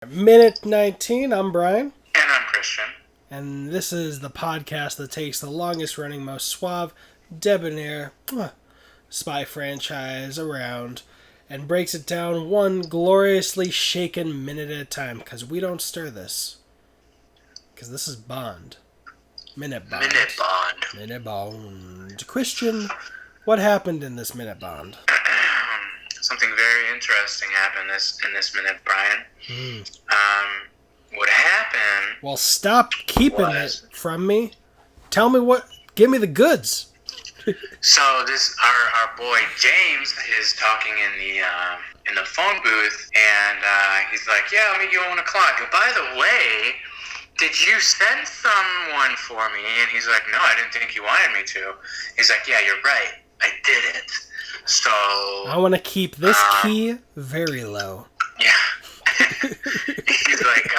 Minute 19, I'm Brian. And I'm Christian. And this is the podcast that takes the longest running, most suave, debonair spy franchise around and breaks it down one gloriously shaken minute at a time, because we don't stir this. Because this is Bond. Minute Bond. Minute Bond. Minute Bond. Christian, what happened in this Minute Bond? Something very interesting happened in this minute, Brian. What happened? Well, stop keeping it from me. Tell me what. Give me the goods. So our boy James is talking in the phone booth, and he's like, "Yeah, I'll meet you at 1 o'clock. And by the way, did you send someone for me?" And he's like, "No, I didn't think you wanted me to." He's like, "Yeah, you're right. I didn't." So I want to keep this key very low. Yeah. He's like,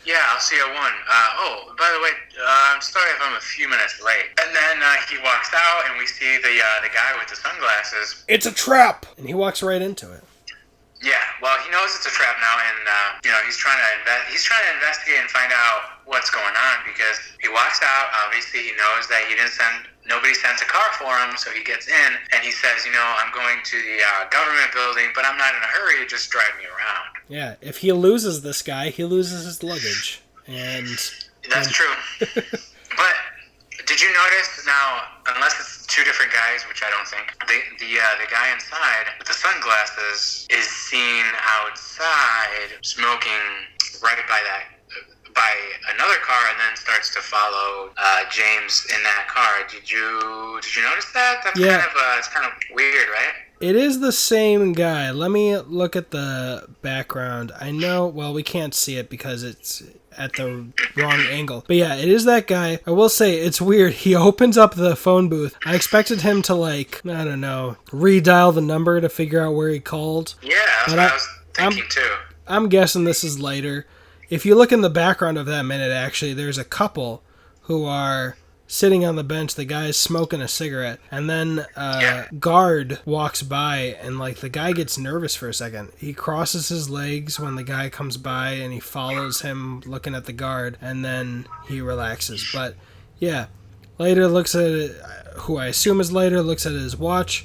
"Yeah, I'll see you at 1. Oh, by the way, I'm sorry if I'm a few minutes late." And then he walks out, and we see the guy with the sunglasses. It's a trap! And he walks right into it. Yeah, well, he knows it's a trap now, and he's trying to investigate and find out what's going on, because he walks out. Obviously, he knows that nobody sent a car for him, so he gets in, and he says, "I'm going to the government building, but I'm not in a hurry. Just drive me around." Yeah, if he loses this guy, he loses his luggage. And that's true. But did you notice now? Unless it's two different guys, which I don't think, the guy inside with the sunglasses is seen outside smoking right by another car, and then starts to follow James in that car. Did you notice that? That's it's kind of weird, right? It is the same guy. Let me look at the background. I know, well, we can't see it because it's at the wrong angle. But yeah, it is that guy. I will say, it's weird. He opens up the phone booth. I expected him to, redial the number to figure out where he called. Yeah, that's what I was thinking too. I'm guessing this is later. If you look in the background of that minute, actually, there's a couple who are sitting on the bench. The guy's smoking a cigarette, and then guard walks by, and the guy gets nervous for a second. He crosses his legs when the guy comes by, and he follows him looking at the guard, and then he relaxes. But yeah, later looks at it, who I assume is later, looks at his watch,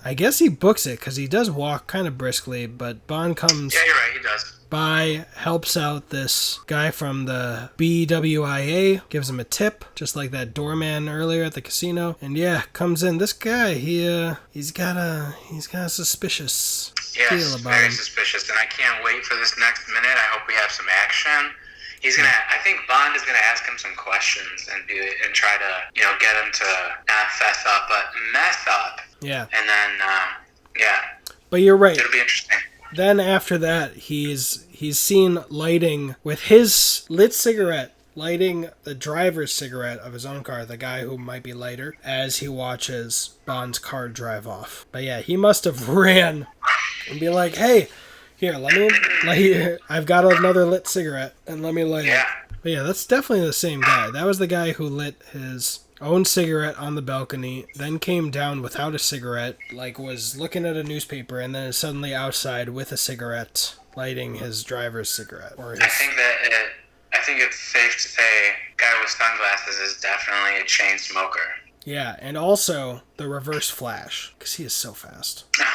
I guess he books it, because he does walk kind of briskly, but Bond comes... Yeah, you're right, he does. By, helps out this guy from the BWIA, gives him a tip, just like that doorman earlier at the casino, and yeah, comes in. This guy, he's got a suspicious feel about him. Very suspicious, and I can't wait for this next minute. I hope we have some action. I think Bond is gonna ask him some questions and try to, get him to not fess up, but mess up. Yeah. And then, But you're right. It'll be interesting. Then after that, he's seen lighting with his lit cigarette, lighting the driver's cigarette of his own car, the guy who might be later, as he watches Bond's car drive off. But yeah, he must have ran and be like, "Hey, here, I've got another lit cigarette, and let me light it." But yeah, that's definitely the same guy. That was the guy who lit his own cigarette on the balcony, then came down without a cigarette, was looking at a newspaper, and then is suddenly outside with a cigarette, lighting his driver's cigarette. I think it's safe to say guy with sunglasses is definitely a chain smoker. Yeah, and also the reverse Flash, because he is so fast. Yeah.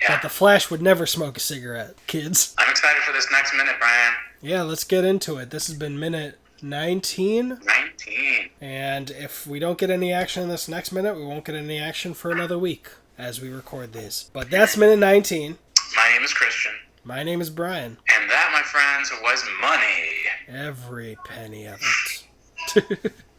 But the Flash would never smoke a cigarette, kids. I'm excited for this next minute, Brian. Yeah, let's get into it. This has been minute 19. 19. And if we don't get any action in this next minute, we won't get any action for another week as we record these. But that's minute 19. My name is Christian. My name is Brian. And that, my friends, was money. Every penny of it.